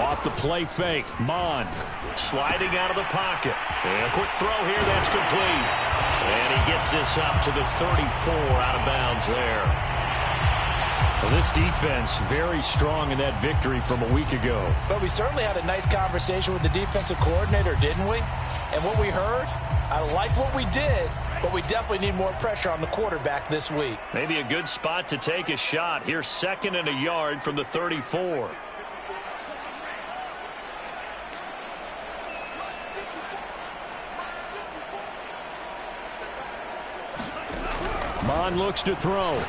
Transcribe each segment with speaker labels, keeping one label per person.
Speaker 1: Off the play fake, Mon sliding out of the pocket. And a quick throw here, that's complete. And he gets this up to the 34, out of bounds there. Well, this defense very strong in that victory from a week ago.
Speaker 2: But we certainly had a nice conversation with the defensive coordinator, didn't we? And what we heard, I like what we did, but we definitely need more pressure on the quarterback this week.
Speaker 1: Maybe a good spot to take a shot. Here's 2nd and a yard from the 34. Mon looks to throw.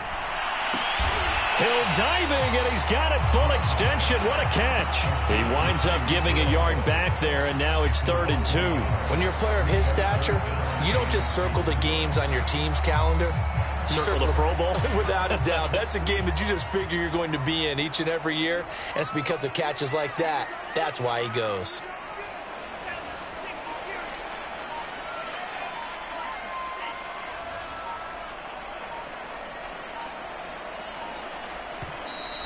Speaker 1: Hill diving, and he's got it full extension. What a catch. He winds up giving a yard back there, and now it's 3rd and 2.
Speaker 2: When you're a player of his stature, you don't just circle the games on your team's calendar. You
Speaker 1: circle the Pro Bowl?
Speaker 2: Without a doubt. That's a game that you just figure you're going to be in each and every year. And it's because of catches like that. That's why he goes.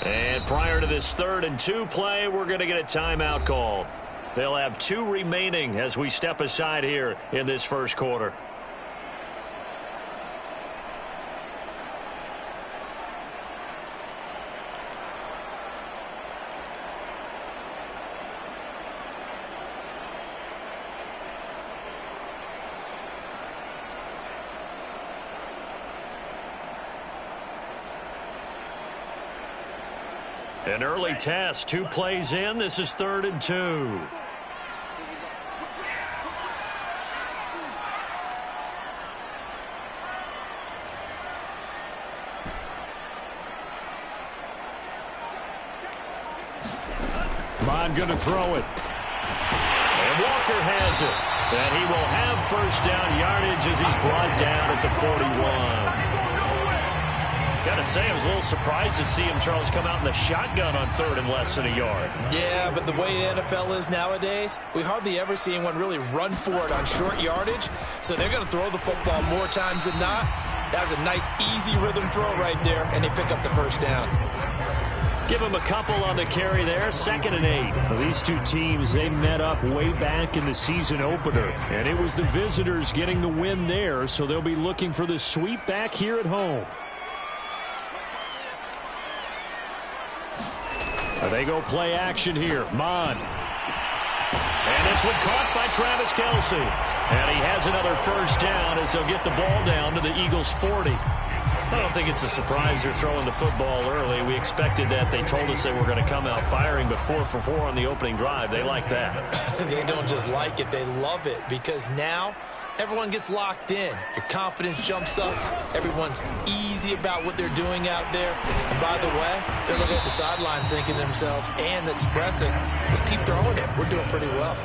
Speaker 1: And prior to this 3rd and 2 play, we're going to get a timeout call. They'll have 2 remaining as we step aside here in this first quarter. An early test, 2 plays in. This is 3rd and 2. Mon going to throw it. And Walker has it. And he will have first down yardage as he's brought down at the 41. Got to say, I was a little surprised to see him, Charles, come out in the shotgun on 3rd and less than a yard.
Speaker 2: Yeah, but the way the NFL is nowadays, we hardly ever see anyone really run for it on short yardage. So they're going to throw the football more times than not. That was a nice, easy rhythm throw right there, and they pick up the first down.
Speaker 1: Give him a couple on the carry there, 2nd and 8. Well, these two teams, they met up way back in the season opener, and it was the visitors getting the win there, so they'll be looking for the sweep back here at home. They go play action here. Mon. And this one caught by Travis Kelce. And he has another first down as they'll get the ball down to the Eagles' 40. I don't think it's a surprise they're throwing the football early. We expected that. They told us they were going to come out firing, but 4 for 4 on the opening drive. They like that.
Speaker 2: They don't just like it. They love it because now everyone gets locked in. Your confidence jumps up. Everyone's easy about what they're doing out there. And by the way, they're looking at the sidelines thinking to themselves and expressing, just keep throwing it. We're doing pretty well.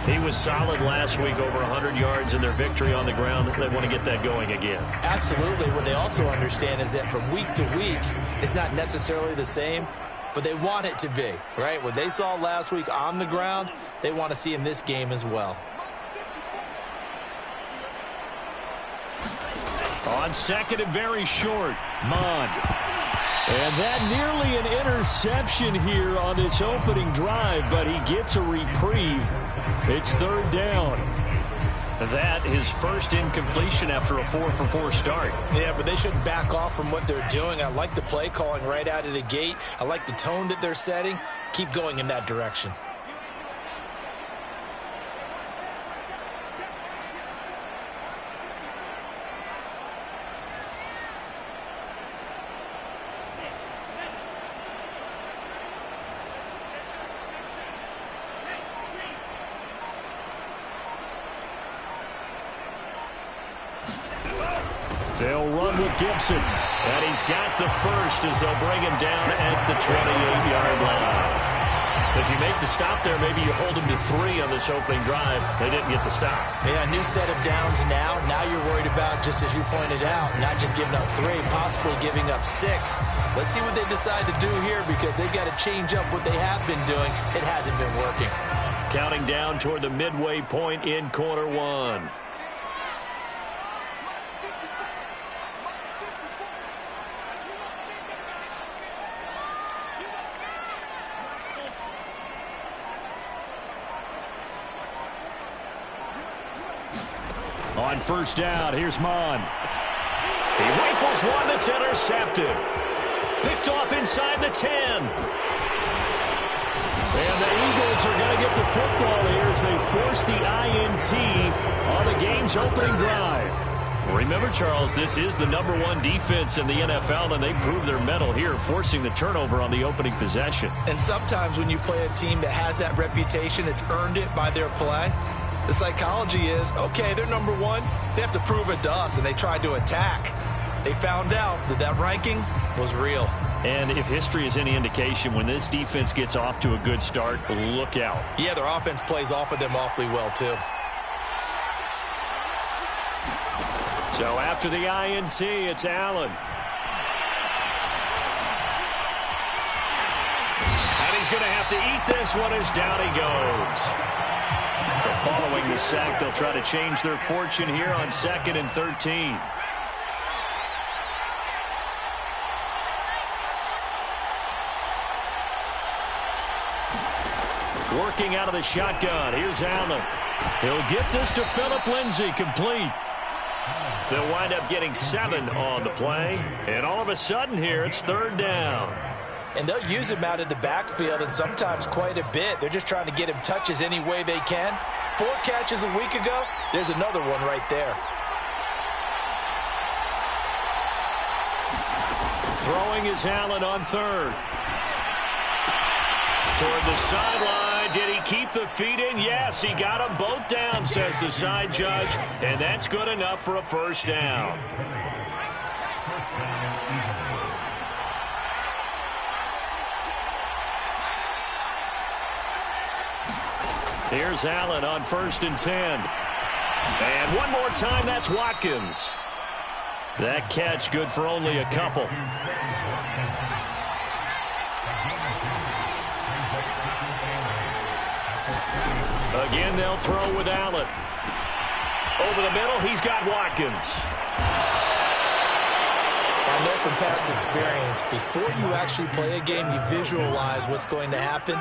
Speaker 1: He was solid last week, over 100 yards in their victory on the ground. They want to get that going again.
Speaker 2: Absolutely. What they also understand is that from week to week, it's not necessarily the same, but they want it to be, right? What they saw last week on the ground, they want to see in this game as well.
Speaker 1: On 2nd and very short, Mon. And that nearly an interception here on this opening drive, but he gets a reprieve. It's 3rd down. That his first incompletion after a 4 for 4 start.
Speaker 2: Yeah, but they shouldn't back off from what they're doing. I like the play calling right out of the gate. I like the tone that they're setting. Keep going in that direction.
Speaker 1: They'll run with Gibson. And he's got the first as they'll bring him down at the 28-yard line. If you make the stop there, maybe you hold him to 3 on this opening drive. They didn't get the stop.
Speaker 2: Yeah, new set of downs now. Now you're worried about, just as you pointed out, not just giving up 3, possibly giving up 6. Let's see what they decide to do here because they've got to change up what they have been doing. It hasn't been working.
Speaker 1: Counting down toward the midway point in quarter 1. On first down, here's Mon. He rifles one that's intercepted. Picked off inside the 10. And the Eagles are going to get the football here as they force the INT on the game's opening drive. Remember, Charles, this is the #1 defense in the NFL, and they prove their mettle here, forcing the turnover on the opening possession.
Speaker 2: And sometimes when you play a team that has that reputation, it's earned it by their play. The psychology is, okay, they're #1. They have to prove it to us, and they tried to attack. They found out that that ranking was real.
Speaker 1: And if history is any indication, when this defense gets off to a good start, look out.
Speaker 2: Yeah, their offense plays off of them awfully well, too.
Speaker 1: So after the INT, it's Allen. And he's going to have to eat this one as down he goes. But following the sack, they'll try to change their fortune here on 2nd and 13. Working out of the shotgun. Here's Allen. He'll get this to Phillip Lindsay, complete. They'll wind up getting 7 on the play. And all of a sudden here, it's 3rd down.
Speaker 2: And they'll use him out of the backfield, and sometimes quite a bit. They're just trying to get him touches any way they can. 4 catches a week ago. There's another one right there.
Speaker 1: Throwing is Allen on 3rd. Toward the sideline. Did he keep the feet in? Yes, he got them both down, says the side judge. And that's good enough for a 1st down. Here's Allen on 1st and 10. And one more time, that's Watkins. That catch good for only a couple. Again, they'll throw with Allen. Over the middle, he's got Watkins.
Speaker 2: I know from past experience, before you actually play a game, you visualize what's going to happen.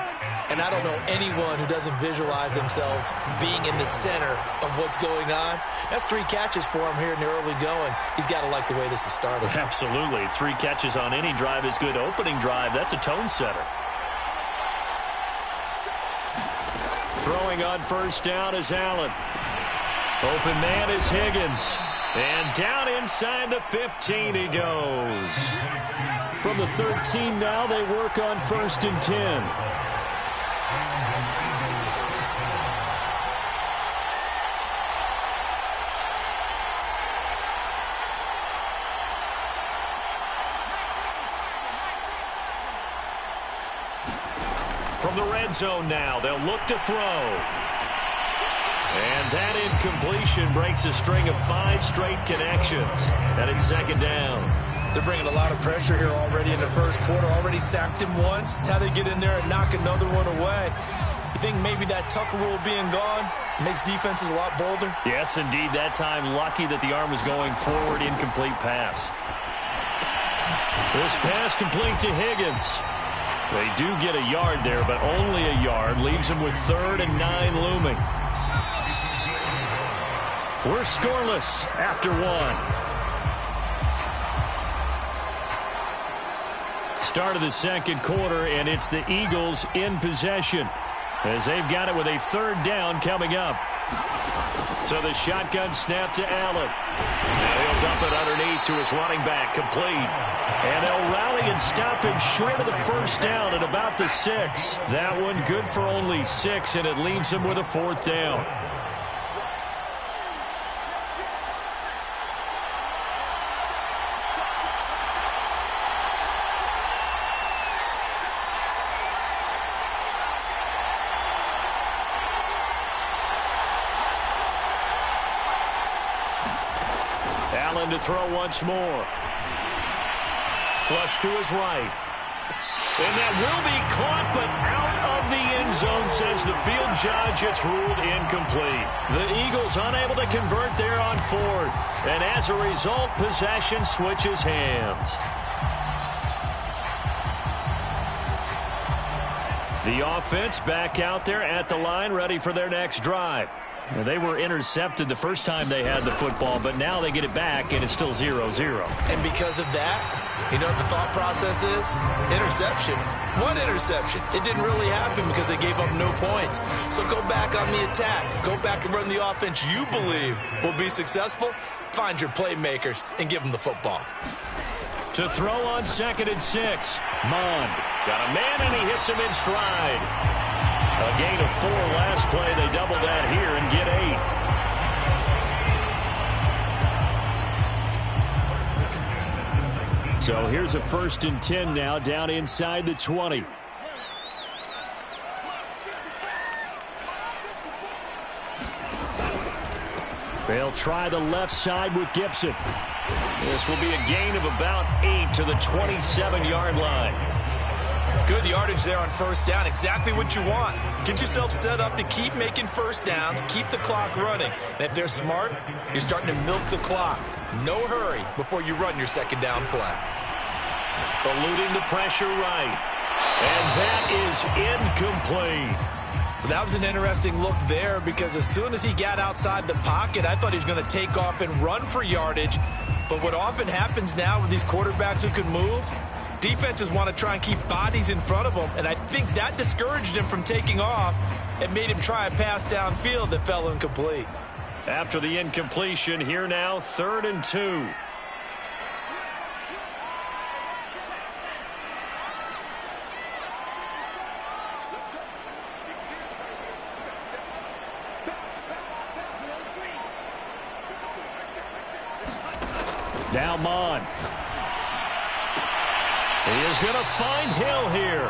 Speaker 2: And I don't know anyone who doesn't visualize themselves being in the center of what's going on. That's 3 catches for him here in the early going. He's got to like the way this is started.
Speaker 1: Absolutely. 3 catches on any drive is good. Opening drive, that's a tone setter. Throwing on 1st down is Allen. Open man is Higgins. And down inside the 15 he goes. From the 13 now, they work on 1st and 10. From the red zone now, they'll look to throw. And that incompletion breaks a string of 5 straight connections. And it's 2nd down.
Speaker 2: They're bringing a lot of pressure here already in the 1st quarter. Already sacked him once. Now they get in there and knock another one away. You think maybe that Tucker rule being gone makes defenses a lot bolder?
Speaker 1: Yes, indeed. That time, lucky that the arm was going forward. Incomplete pass. This pass complete to Higgins. They do get a yard there, but only a yard. Leaves them with 3rd and 9 looming. We're scoreless after 1. Start of the 2nd quarter, and it's the Eagles in possession as they've got it with a 3rd down coming up. So the shotgun snap to Allen. Now he'll dump it underneath to his running back, complete. And they'll rally and stop him short of the 1st down at about the 6. That one good for only 6, and it leaves him with a 4th down. Allen to throw once more. Flush to his right. And that will be caught, but out of the end zone, says the field judge. It's ruled incomplete. The Eagles unable to convert there on 4th. And as a result, possession switches hands. The offense back out there at the line, ready for their next drive. They were intercepted the first time they had the football, but now they get it back, and it's still 0-0.
Speaker 2: And because of that, you know what the thought process is? Interception. What interception? It didn't really happen because they gave up no points. So go back on the attack. Go back and run the offense you believe will be successful. Find your playmakers and give them the football.
Speaker 1: To throw on 2nd and 6. Mon got a man, and he hits him in stride. A gain of 4 last play. They double that here and get 8. So here's a 1st and 10 now, down inside the 20. They'll try the left side with Gibson. This will be a gain of about 8 to the 27-yard line.
Speaker 2: Good yardage there on 1st down. Exactly what you want. Get yourself set up to keep making 1st downs, keep the clock running. And if they're smart, you're starting to milk the clock. No hurry before you run your 2nd down play.
Speaker 1: Eluding the pressure right. And that is incomplete.
Speaker 2: That was an interesting look there because as soon as he got outside the pocket, I thought he was going to take off and run for yardage. But what often happens now with these quarterbacks who can move, defenses want to try and keep bodies in front of them, and I think that discouraged him from taking off and made him try a pass downfield that fell incomplete.
Speaker 1: After the incompletion, here now, 3rd and 2. Now Mon. He is going to find Hill here.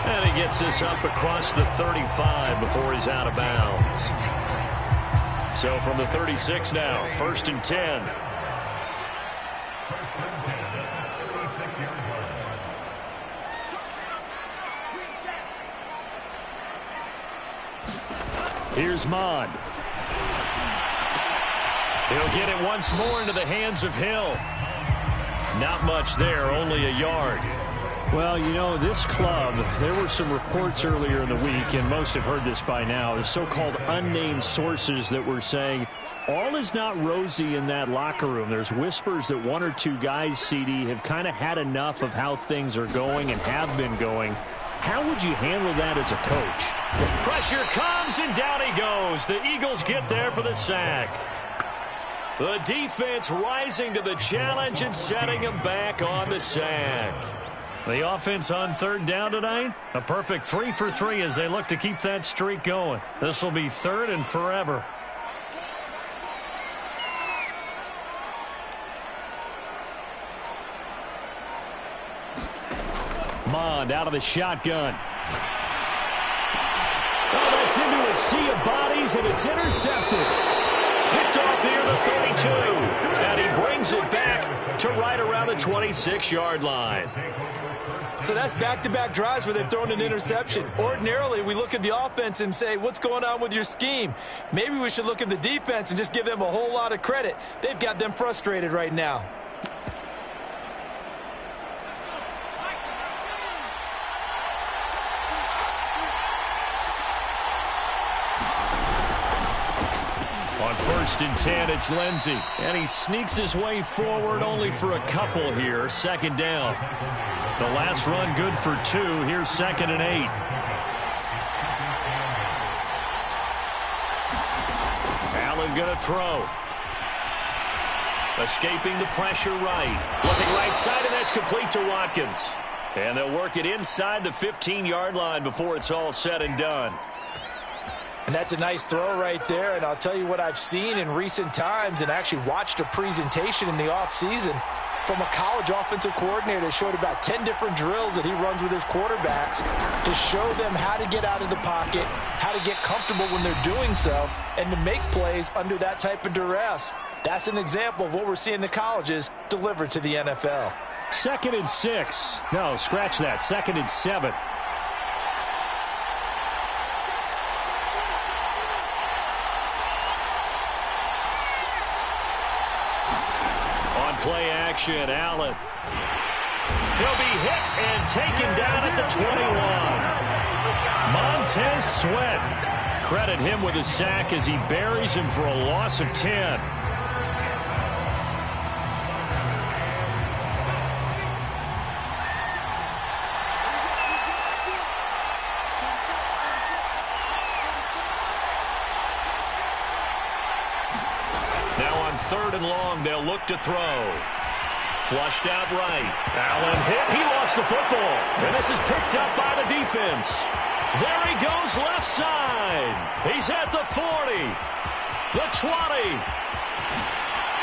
Speaker 1: And he gets this up across the 35 before he's out of bounds. So from the 36 now, 1st and 10. Here's Mon. He'll get it once more into the hands of Hill. Not much there, only a yard. Well, you know, this club, there were some reports earlier in the week, and most have heard this by now, the so-called unnamed sources that were saying all is not rosy in that locker room. There's whispers that 1 or 2 guys, CD, have kind of had enough of how things are going and have been going. How would you handle that as a coach? Pressure comes, and down he goes. The Eagles get there for the sack. The defense rising to the challenge and setting him back on the sack. The offense on 3rd down tonight, a perfect 3 for 3 as they look to keep that streak going. This will be 3rd and forever. Mond out of the shotgun. Oh, that's into a sea of bodies, and it's intercepted. Picked off near the 32. And he brings it back to right around the 26-yard line.
Speaker 2: So that's back-to-back drives where they've thrown an interception. Ordinarily, we look at the offense and say, what's going on with your scheme? Maybe we should look at the defense and just give them a whole lot of credit. They've got them frustrated right now.
Speaker 1: On 1st and 10, it's Lindsey. And he sneaks his way forward only for a couple here. 2nd down. The last run good for 2. Here's 2nd and 8. Allen going to throw. Escaping the pressure right. Looking right side, and that's complete to Watkins. And they'll work it inside the 15-yard line before it's all said and done.
Speaker 2: And that's a nice throw right there. And I'll tell you what I've seen in recent times and actually watched a presentation in the offseason from a college offensive coordinator that showed about 10 different drills that he runs with his quarterbacks to show them how to get out of the pocket, how to get comfortable when they're doing so, and to make plays under that type of duress. That's an example of what we're seeing in the colleges delivered to the NFL.
Speaker 1: 2nd and 6. No, scratch that. 2nd and 7. Play action, Allen. He'll be hit and taken down at the 21. Montez Sweat credit him with a sack as he buries him for a loss of 10. Now on 3rd and long, they'll look to throw. Flushed out right. Allen hit. He lost the football. And this is picked up by the defense. There he goes left side. He's at the 40. The 20.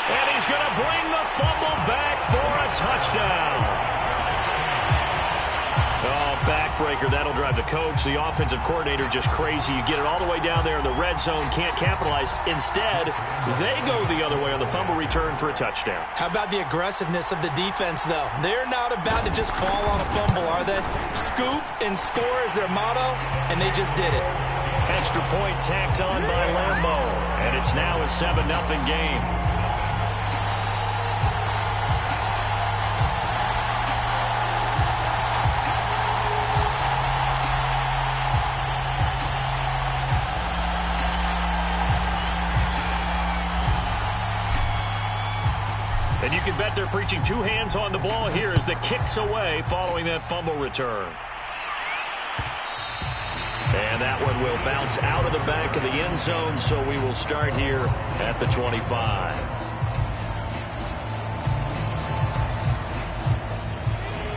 Speaker 1: And he's going to bring the fumble back for a touchdown. Oh, backbreaker. That'll drive the coach, the offensive coordinator, just crazy. You get it all the way down there in the red zone, can't capitalize. Instead, they go the other way on the fumble return for a touchdown.
Speaker 2: How about the aggressiveness of the defense, though? They're not about to just fall on a fumble, are they? Scoop and score is their motto, and they just did it.
Speaker 1: Extra point tacked on by Lambeau, and it's now a 7-0 game. And you can bet they're preaching 2 hands on the ball here as the kick's away following that fumble return. And that one will bounce out of the back of the end zone, so we will start here at the 25.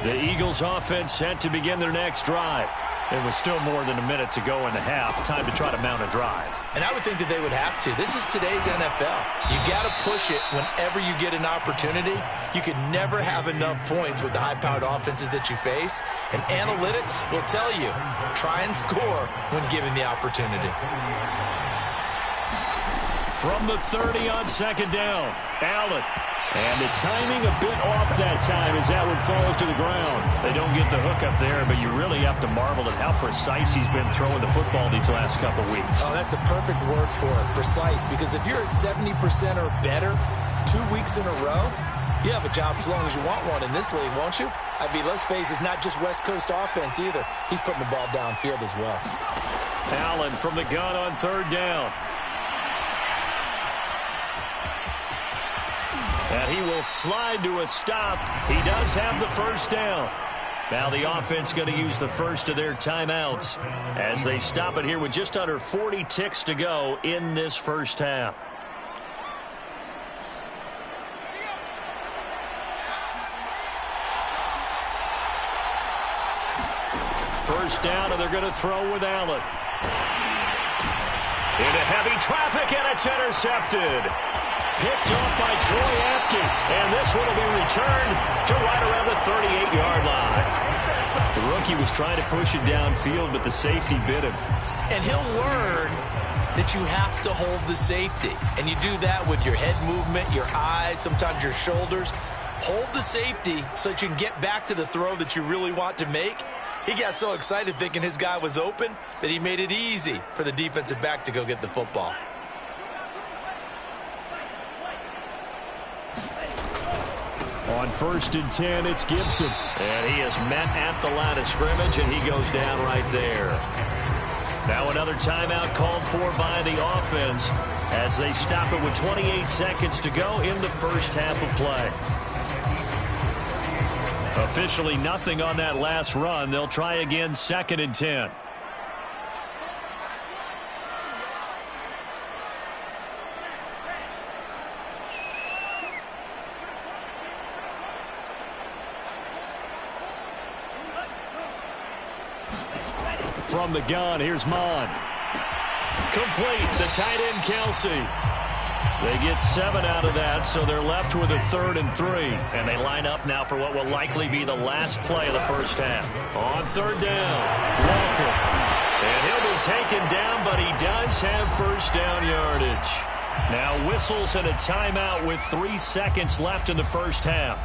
Speaker 1: The Eagles offense set to begin their next drive. There was still more than a minute to go in the half. Time to try to mount a drive.
Speaker 2: And I would think that they would have to. This is today's NFL. You got to push it whenever you get an opportunity. You could never have enough points with the high-powered offenses that you face. And analytics will tell you, try and score when given the opportunity.
Speaker 1: From the 30 on 2nd down, Allen. And the timing a bit off that time as that one falls to the ground. They don't get the hook up there, but you really have to marvel at how precise he's been throwing the football these last couple weeks.
Speaker 2: Oh, that's the perfect word for it, precise. Because if you're at 70% or better 2 weeks in a row, you have a job as long as you want one in this league, won't you? I mean, let's face it, it's not just West Coast offense either. He's putting the ball downfield as well.
Speaker 1: Allen from the gun on 3rd down. And he will slide to a stop. He does have the first down. Now the offense going to use the first of their timeouts as they stop it here with just under 40 ticks to go in this first half. First down, and they're going to throw with Allen. Into heavy traffic, and it's intercepted. Picked off by Troy Apke, and this one will be returned to right around the 38-yard line. The rookie was trying to push it downfield, but the safety bit him.
Speaker 2: And he'll learn that you have to hold the safety. And you do that with your head movement, your eyes, sometimes your shoulders. Hold the safety so that you can get back to the throw that you really want to make. He got so excited thinking his guy was open that he made it easy for the defensive back to go get the football.
Speaker 1: On 1st and 10, it's Gibson. And he is met at the line of scrimmage, and he goes down right there. Now another timeout called for by the offense as they stop it with 28 seconds to go in the first half of play. Officially nothing on that last run. They'll try again 2nd and 10. From the gun, here's Mon. Complete, the tight end Kelsey. They get 7 out of that, so they're left with a 3rd and 3. And they line up now for what will likely be the last play of the first half. On 3rd down, Walker. And he'll be taken down, but he does have first down yardage. Now whistles and a timeout with 3 seconds left in the first half.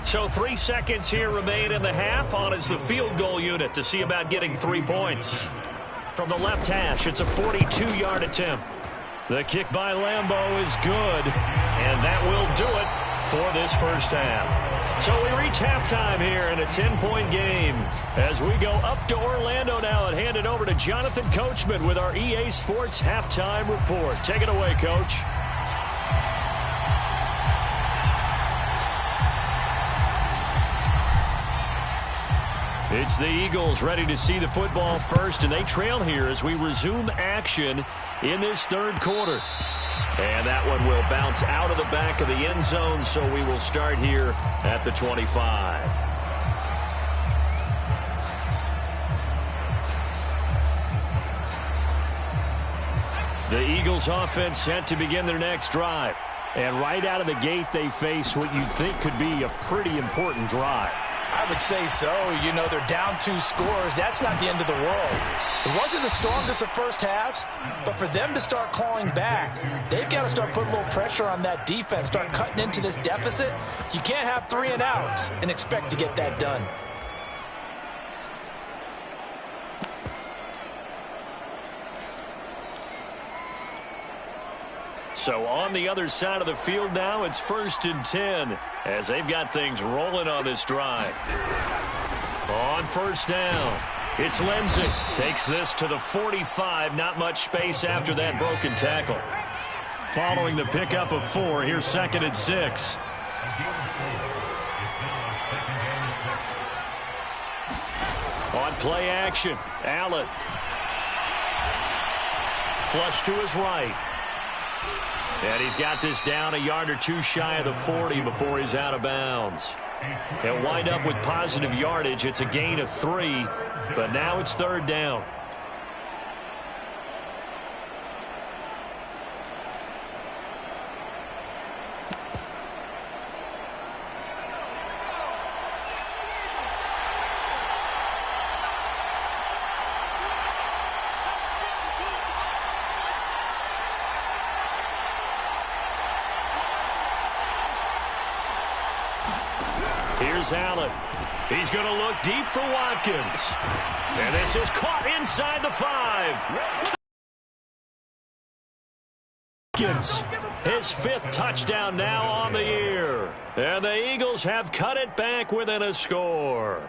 Speaker 1: So 3 seconds here remain in the half. On is the field goal unit to see about getting 3 points. From the left hash, it's a 42-yard attempt. The kick by Lambeau is good, and that will do it for this first half. So we reach halftime here in a 10-point game. As we go up to Orlando now and hand it over to Jonathan Coachman with our EA Sports Halftime Report. Take it away, Coach. It's the Eagles ready to see the football first, and they trail here as we resume action in this third quarter. And that one will bounce out of the back of the end zone, so we will start here at the 25. The Eagles offense set to begin their next drive. And right out of the gate, they face what you'd think could be a pretty important drive.
Speaker 2: I would say so. You know, they're down 2 scores. That's not the end of the world. It wasn't the strongest of first halves, but for them to start clawing back, they've got to start putting a little pressure on that defense, start cutting into this deficit. You can't have 3 and outs and expect to get that done.
Speaker 1: So on the other side of the field now, it's 1st and 10 as they've got things rolling on this drive. On 1st down, it's Lindsey. Takes this to the 45. Not much space after that broken tackle. Following the pickup of 4, here's 2nd and 6. On play action, Allen. Flush to his right. And he's got this down a yard or 2 shy of the 40 before he's out of bounds. He'll wind up with positive yardage. It's a gain of 3, but now it's 3rd down. Here's Allen. He's going to look deep for Watkins. And this is caught inside the 5. Watkins, his 5th touchdown now on the year. And the Eagles have cut it back within a score.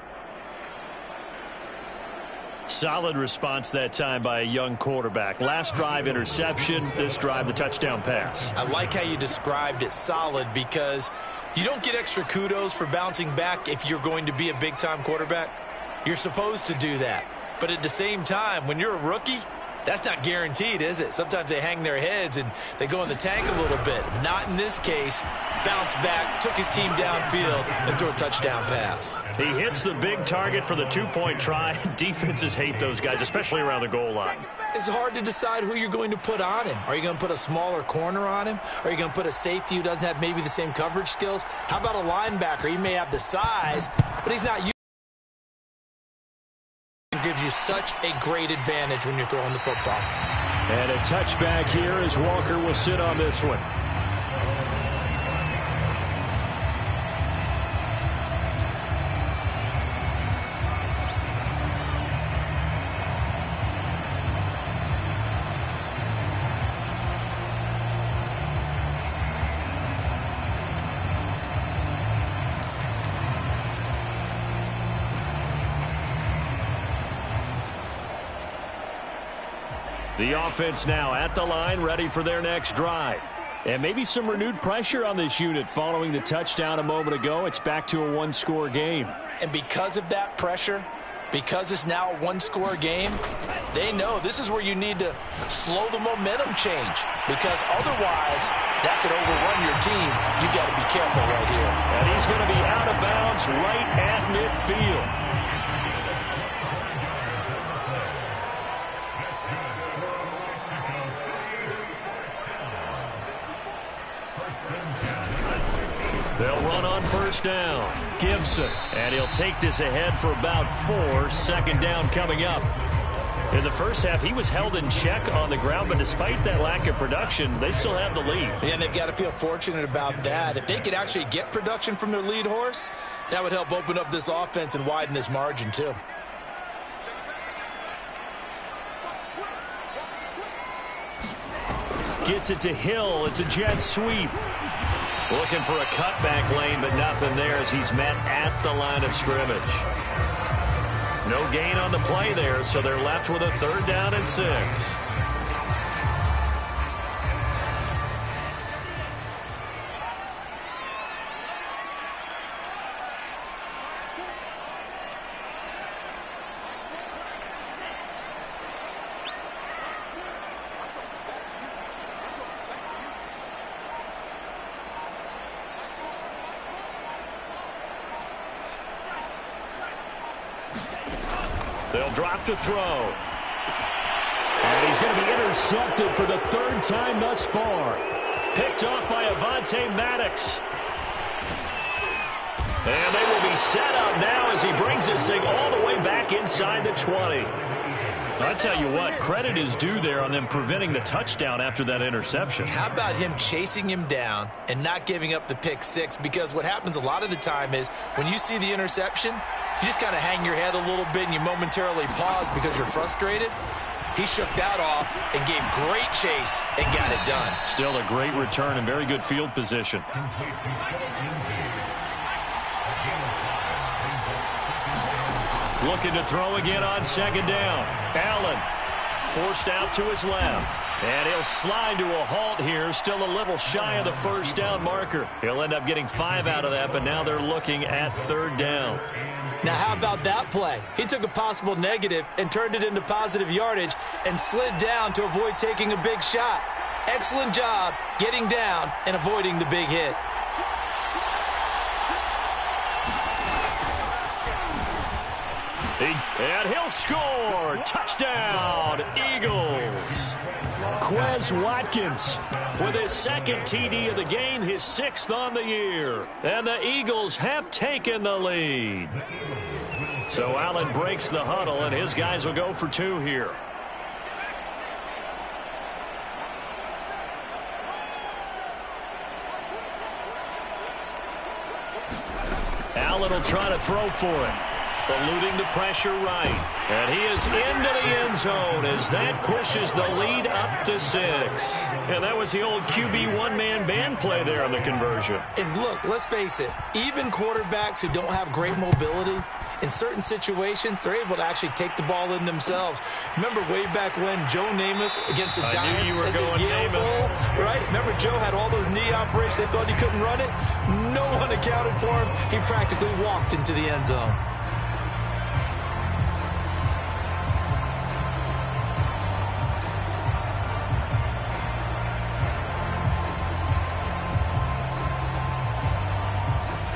Speaker 1: Solid response that time by a young quarterback. Last drive, interception. This drive, the touchdown pass.
Speaker 2: I like how you described it, solid, because you don't get extra kudos for bouncing back if you're going to be a big-time quarterback. You're supposed to do that. But at the same time, when you're a rookie, that's not guaranteed, is it? Sometimes they hang their heads and they go in the tank a little bit. Not in this case. Bounced back, took his team downfield, and threw a touchdown pass.
Speaker 1: He hits the big target for the 2-point try. Defenses hate those guys, especially around the goal line.
Speaker 2: It's hard to decide who you're going to put on him. Are you going to put a smaller corner on him? Are you going to put a safety who doesn't have maybe the same coverage skills? How about a linebacker? He may have the size, but he's not used. It gives you such a great advantage when you're throwing the football.
Speaker 1: And a touchback here as Walker will sit on this one. The offense now at the line, ready for their next drive. And maybe some renewed pressure on this unit following the touchdown a moment ago. It's back to a 1-score game.
Speaker 2: And because of that pressure, because it's now a 1-score game, they know this is where you need to slow the momentum change. Because otherwise, that could overrun your team. You got to be careful right here.
Speaker 1: And he's going to be out of bounds right at midfield. They'll run on 1st down. Gibson, and he'll take this ahead for about 4. 2nd down coming up. In the first half, he was held in check on the ground, but despite that lack of production, they still have the lead.
Speaker 2: And they've got to feel fortunate about that. If they could actually get production from their lead horse, that would help open up this offense and widen this margin too.
Speaker 1: Gets it to Hill. It's a jet sweep. Looking for a cutback lane, but nothing there as he's met at the line of scrimmage. No gain on the play there, so they're left with a 3rd down and 6. They'll drop to throw. And he's going to be intercepted for the 3rd time thus far. Picked off by Avonte Maddox. And they will be set up now as he brings this thing all the way back inside the 20. I tell you what, credit is due there on them preventing the touchdown after that interception.
Speaker 2: How about him chasing him down and not giving up the pick 6? Because what happens a lot of the time is when you see the interception, you just kind of hang your head a little bit and you momentarily pause because you're frustrated. He shook that off and gave great chase and got it done.
Speaker 1: Still a great return and very good field position. Looking to throw again on 2nd down. Allen forced out to his left. And he'll slide to a halt here. Still a little shy of the 1st down marker. He'll end up getting 5 out of that, but now they're looking at 3rd down.
Speaker 2: Now, how about that play? He took a possible negative and turned it into positive yardage and slid down to avoid taking a big shot. Excellent job getting down and avoiding the big hit.
Speaker 1: And he'll score. Touchdown, Eagles. Quez Watkins with his 2nd TD of the game, his 6th on the year. And the Eagles have taken the lead. So Allen breaks the huddle, and his guys will go for 2 here. Allen will try to throw for it. Eluding the pressure right. And he is into the end zone as that pushes the lead up to 6. And that was the old QB one-man band play there on the conversion.
Speaker 2: And look, let's face it, even quarterbacks who don't have great mobility, in certain situations, they're able to actually take the ball in themselves. Remember way back when Joe Namath against the Giants at the Yale Bowl, right? Remember Joe had all those knee operations. They thought he couldn't run it. No one accounted for him. He practically walked into the end zone.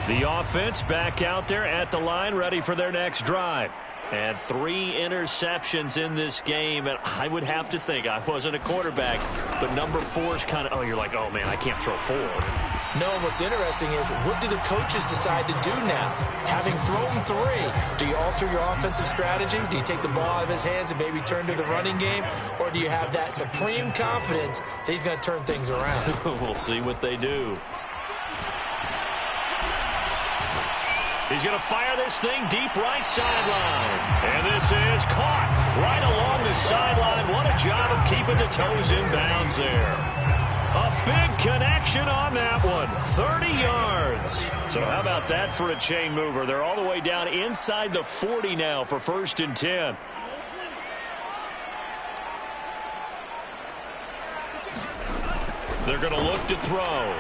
Speaker 1: The offense back out there at the line, ready for their next drive. And 3 interceptions in this game, and I would have to think, I wasn't a quarterback, but number 4 is kind of, oh, you're like, oh, man, I can't throw 4.
Speaker 2: No, what's interesting is, what do the coaches decide to do now? Having thrown 3, do you alter your offensive strategy? Do you take the ball out of his hands and maybe turn to the running game? Or do you have that supreme confidence that he's going to turn things around?
Speaker 1: We'll see what they do. He's going to fire this thing deep right sideline. And this is caught right along the sideline. What a job of keeping the toes in bounds there. A big connection on that one. 30 yards. So how about that for a chain mover? They're all the way down inside the 40 now for 1st and 10. They're going to look to throw.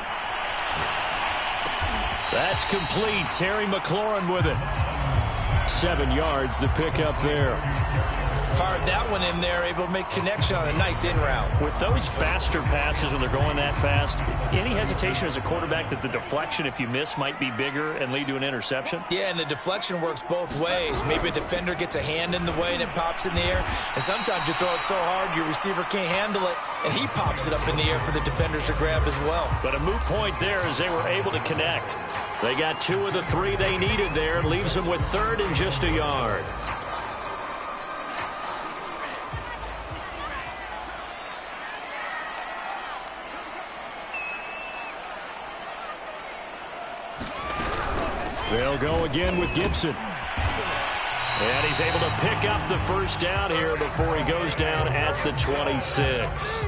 Speaker 1: That's complete. Terry McLaurin with it. 7 yards, the pickup there.
Speaker 2: Fired that one in there, able to make connection on a nice in route.
Speaker 1: With those faster passes, when they're going that fast, any hesitation as a quarterback that the deflection, if you miss, might be bigger and lead to an interception?
Speaker 2: Yeah, and the deflection works both ways. Maybe a defender gets a hand in the way and it pops in the air. And sometimes you throw it so hard your receiver can't handle it, and he pops it up in the air for the defenders to grab as well.
Speaker 1: But a moot point there as they were able to connect. They got 2 of the 3 they needed there. Leaves them with 3rd and just a yard. They'll go again with Gibson. And he's able to pick up the 1st down here before he goes down at the 26.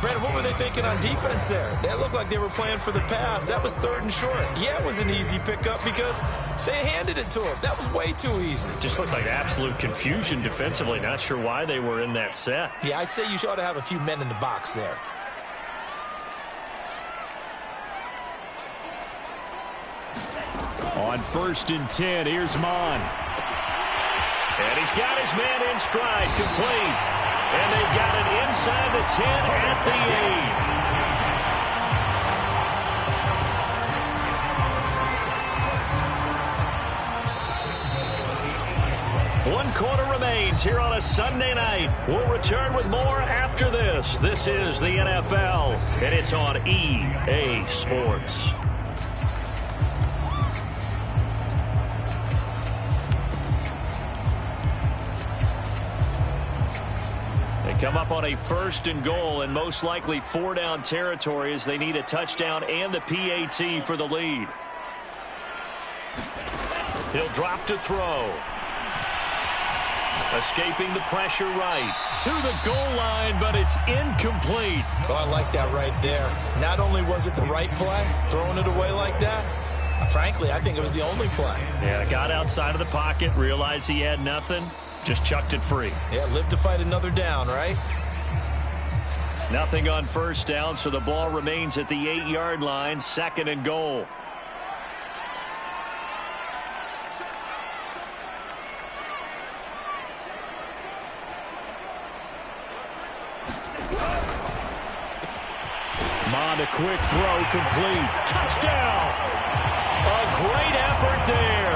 Speaker 2: Brandon, what were they thinking on defense there? That looked like they were playing for the pass. That was 3rd and short. Yeah, it was an easy pickup because they handed it to him. That was way too easy.
Speaker 1: Just looked like absolute confusion defensively. Not sure why they were in that set.
Speaker 2: Yeah, I'd say you ought to have a few men in the box there.
Speaker 1: On 1st and 10, here's Mon. And he's got his man in stride, complete. And they've got it inside the 10 at the 8. 1 quarter remains here on a Sunday night. We'll return with more after this. This is the NFL, and it's on EA Sports. Come up on a 1st and goal and most likely 4-down territory as they need a touchdown and the PAT for the lead. He'll drop to throw. Escaping the pressure right. To the goal line, but it's incomplete.
Speaker 2: Oh, I like that right there. Not only was it the right play, throwing it away like that, frankly, I think it was the only play.
Speaker 1: Yeah, got outside of the pocket, realized he had nothing. Just chucked it free.
Speaker 2: Yeah, live to fight another down, right?
Speaker 1: Nothing on 1st down, so the ball remains at the 8-yard line, 2nd and goal. Mon, a quick throw, complete. Touchdown! A great effort there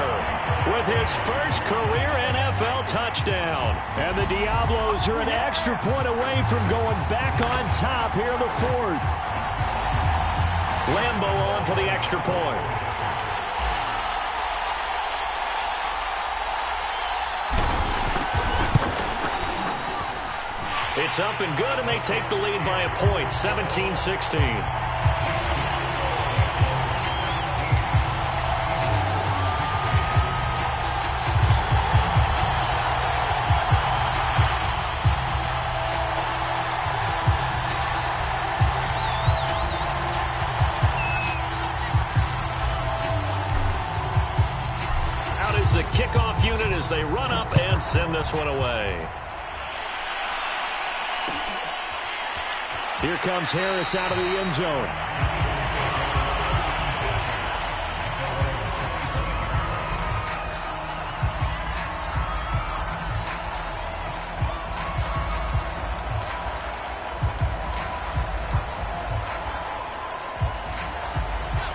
Speaker 1: with his first career NFL touchdown. And the Diablos are an extra point away from going back on top here in the 4th. Lambo on for the extra point. It's up and good, and they take the lead by a point, 17-16. The kickoff unit as they run up and send this one away. Here comes Harris out of the end zone.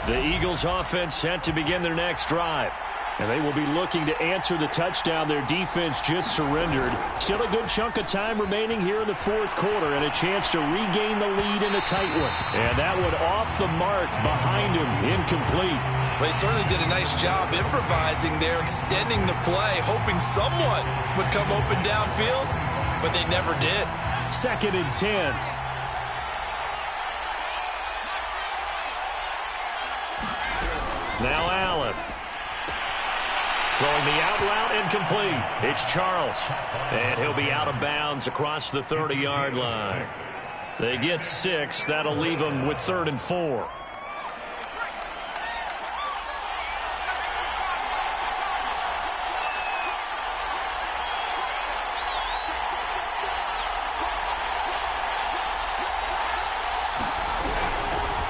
Speaker 1: The Eagles offense set to begin their next drive. And they will be looking to answer the touchdown their defense just surrendered. Still a good chunk of time remaining here in the 4th quarter and a chance to regain the lead in a tight one. And that one off the mark behind him, incomplete.
Speaker 2: They certainly did a nice job improvising there, extending the play, hoping someone would come open downfield, but they never did.
Speaker 1: 2nd and 10. Now Allen. Throwing the out route incomplete. It's Charles. And he'll be out of bounds across the 30-yard line. They get 6. That'll leave them with 3rd and 4.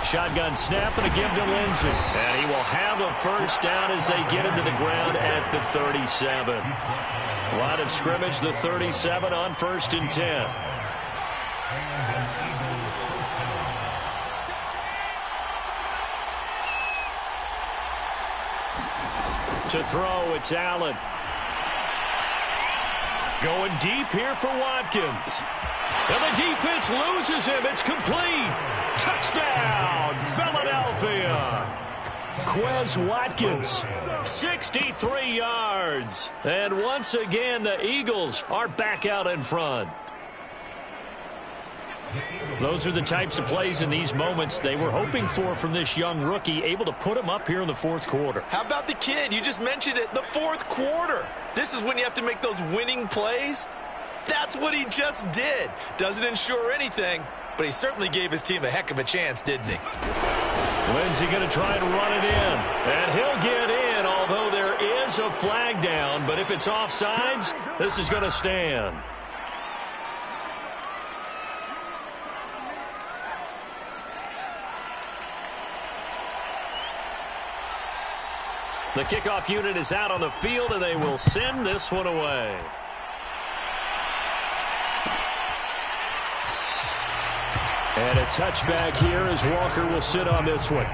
Speaker 1: Shotgun snap and a give to Lindsey. And he will have a 1st down as they get him to the ground at the 37. Line of scrimmage, the 37 on 1st and 10. To throw, it's Allen. Going deep here for Watkins. And the defense loses him. It's complete. Touchdown, Philadelphia. Quez Watkins, 63 yards. And once again, the Eagles are back out in front. Those are the types of plays in these moments they were hoping for from this young rookie, able to put him up here in the 4th quarter.
Speaker 2: How about the kid? You just mentioned it, the 4th quarter. This is when you have to make those winning plays. That's what he just did. Doesn't ensure anything, but he certainly gave his team a heck of a chance, didn't he?
Speaker 1: Lindsey going to try and run it in. And he'll get in, although there is a flag down. But if it's offsides, this is going to stand. The kickoff unit is out on the field, and they will send this one away. And a touchback here as Walker will sit on this one.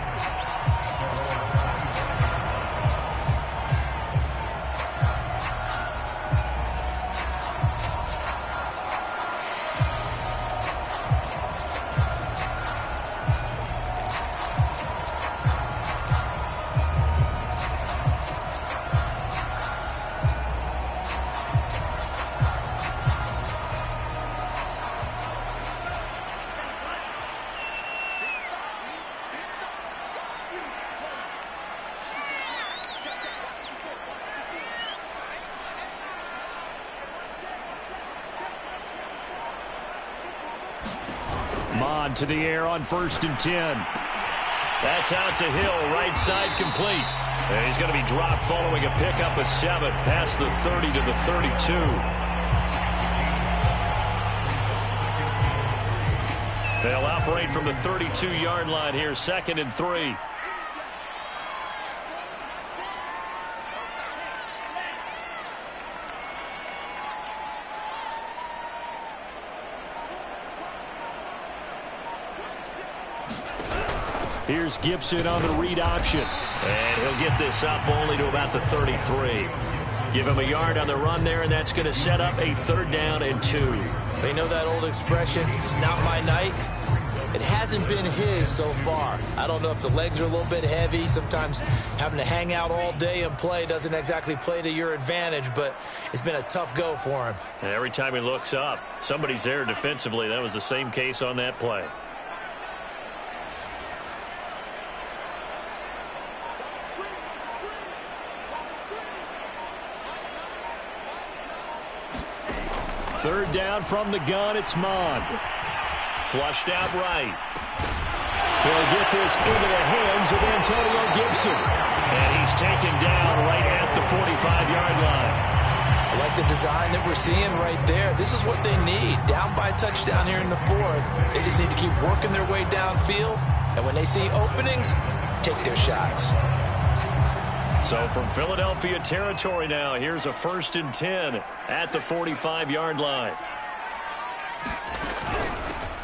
Speaker 1: Mon to the air on 1st and 10. That's out to Hill, right side complete. And he's going to be dropped following a pickup of 7 past the 30 to the 32. They'll operate from the 32-yard line here, 2nd and 3. Here's Gibson on the read option. And he'll get this up only to about the 33. Give him a yard on the run there, and that's going to set up a 3rd down and 2.
Speaker 2: You know that old expression, it's not my night? It hasn't been his so far. I don't know if the legs are a little bit heavy. Sometimes having to hang out all day and play doesn't exactly play to your advantage, but it's been a tough go for him.
Speaker 1: And every time he looks up, somebody's there defensively. That was the same case on that play. Third down from the gun, it's Mon. Flushed out right. He'll get this into the hands of Antonio Gibson. And he's taken down right at the 45-yard line.
Speaker 2: I like the design that we're seeing right there. This is what they need. Down by a touchdown here in the 4th. They just need to keep working their way downfield. And when they see openings, take their shots.
Speaker 1: So from Philadelphia territory now, here's a 1st and 10 at the 45-yard line.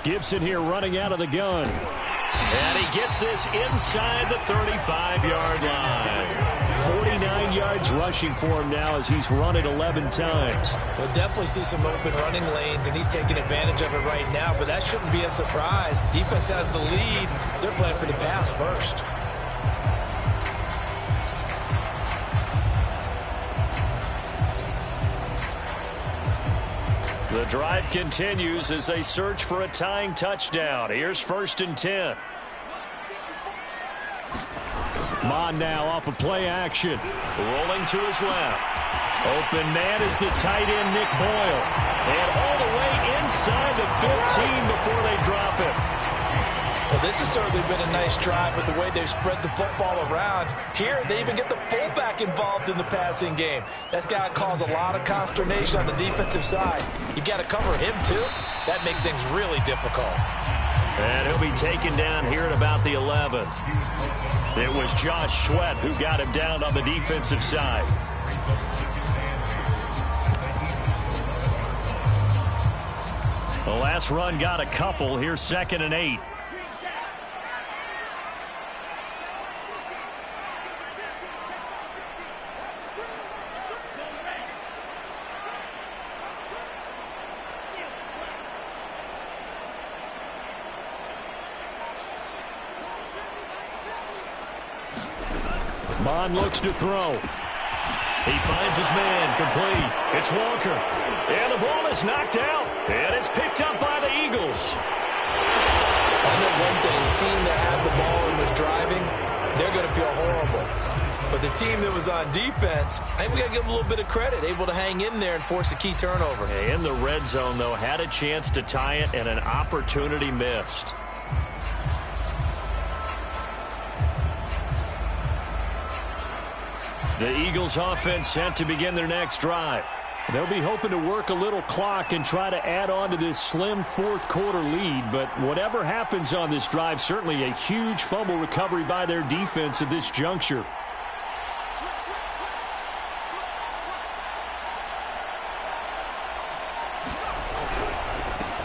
Speaker 1: Gibson here running out of the gun. And he gets this inside the 35-yard line. 49 yards rushing for him now as he's run it 11 times.
Speaker 2: We'll definitely see some open running lanes, and he's taking advantage of it right now, but that shouldn't be a surprise. Defense has the lead. They're playing for the pass first.
Speaker 1: The drive continues as they search for a tying touchdown. Here's 1st and 10. Mon now off of play action. Rolling to his left. Open man is the tight end, Nick Boyle. And all the way inside the 15 before they drop it.
Speaker 2: Well, this has certainly been a nice drive with the way they've spread the football around. Here, they even get the fullback involved in the passing game. That's got to cause a lot of consternation on the defensive side. You've got to cover him, too. That makes things really difficult.
Speaker 1: And he'll be taken down here at about the 11. It was Josh Sweat who got him down on the defensive side. The last run got a couple. Here's 2nd and 8. Mon looks to throw. He finds his man, complete. It's Walker. And the ball is knocked out. And it's picked up by the Eagles.
Speaker 2: I know one thing. The team that had the ball and was driving, they're going to feel horrible. But the team that was on defense, I think we got to give them a little bit of credit, able to hang in there and force a key turnover.
Speaker 1: In the red zone, though, had a chance to tie it and an opportunity missed. The Eagles offense set to begin their next drive. They'll be hoping to work a little clock and try to add on to this slim fourth-quarter lead. But whatever happens on this drive, certainly a huge fumble recovery by their defense at this juncture.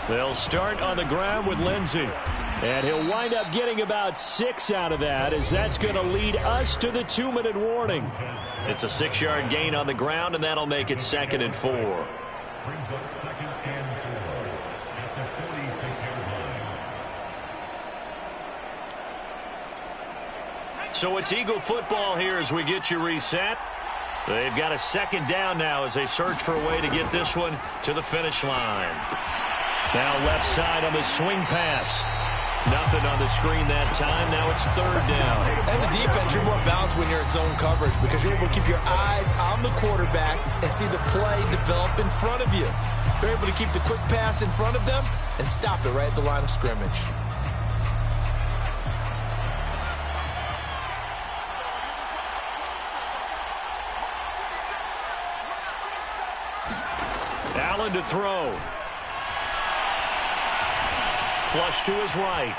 Speaker 1: They'll start on the ground with Lindsey. And he'll wind up getting about 6 out of that, as that's going to lead us to the 2-minute warning. It's a 6-yard gain on the ground, and that'll make it 2nd and 4.
Speaker 3: Brings up 2nd and 4 at the 46-yard line.
Speaker 1: So it's Eagle football here as we get you reset. They've got a 2nd down now as they search for a way to get this one to the finish line. Now left side on the swing pass. Nothing on the screen that time. Now it's 3rd down.
Speaker 2: As a defense, you're more balanced when you're in zone coverage because you're able to keep your eyes on the quarterback and see the play develop in front of you. They're able to keep the quick pass in front of them and stop it right at the line of scrimmage.
Speaker 1: Allen to throw. Flush to his right.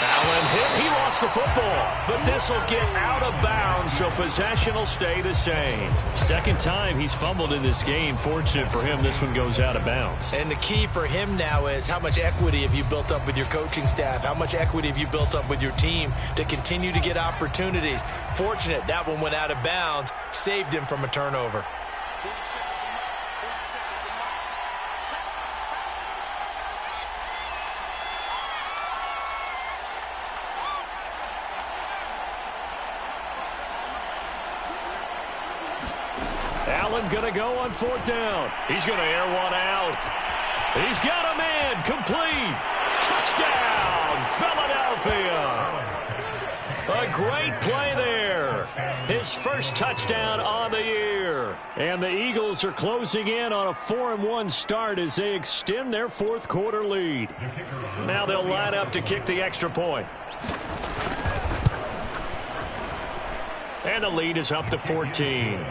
Speaker 1: Allen hit. He lost the football. But this will get out of bounds, so possession will stay the same. 2nd time he's fumbled in this game. Fortunate for him, this one goes out of bounds.
Speaker 2: And the key for him now is how much equity have you built up with your coaching staff? How much equity have you built up with your team to continue to get opportunities? Fortunate that one went out of bounds, saved him from a turnover.
Speaker 1: Allen going to go on 4th down. He's going to air one out. He's got a man. Complete. Touchdown, Philadelphia. A great play there. His first touchdown on the year. And the Eagles are closing in on a 4-1 start as they extend their fourth-quarter lead. Now they'll line up to kick the extra point. And the lead is up to 14.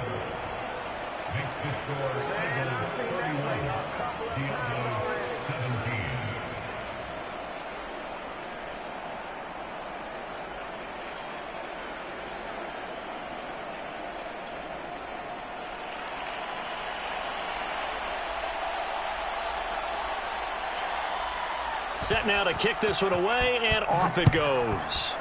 Speaker 3: Makes the score Eagles 31, Tevdadude 17.
Speaker 1: Set now to kick this one away, and off it goes.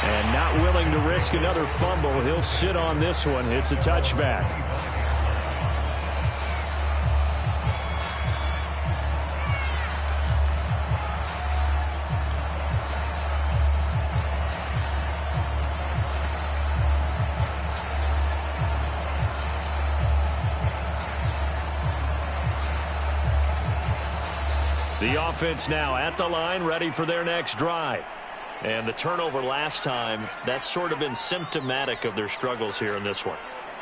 Speaker 1: And not willing to risk another fumble, he'll sit on this one. It's a touchback. The offense now at the line, ready for their next drive. And the turnover last time, that's sort of been symptomatic of their struggles here in this one.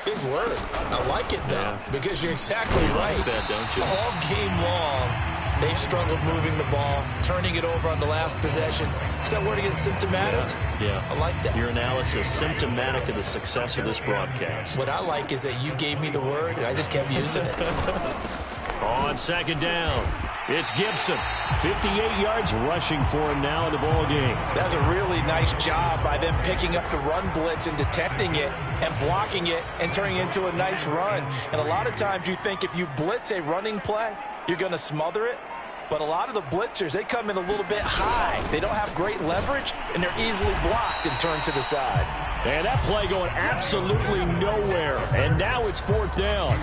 Speaker 2: Big word. I like it, though, because you're exactly right.
Speaker 1: Like that, don't you?
Speaker 2: All game long, they've struggled moving the ball, turning it over on the last possession. Is that word again, symptomatic?
Speaker 1: Yeah.
Speaker 2: I like that.
Speaker 1: Your analysis, symptomatic of the success of this broadcast.
Speaker 2: What I like is that you gave me the word, and I just kept using it.
Speaker 1: On 2nd down, it's Gibson. 58 yards rushing for him now in the ball game.
Speaker 4: That's a really nice job by them picking up the run blitz and detecting it and blocking it and turning it into a nice run. And a lot of times you think if you blitz a running play, you're going to smother it. But a lot of the blitzers, they come in a little bit high. They don't have great leverage, and they're easily blocked and turned to the side.
Speaker 1: And that play going absolutely nowhere. And now it's 4th down.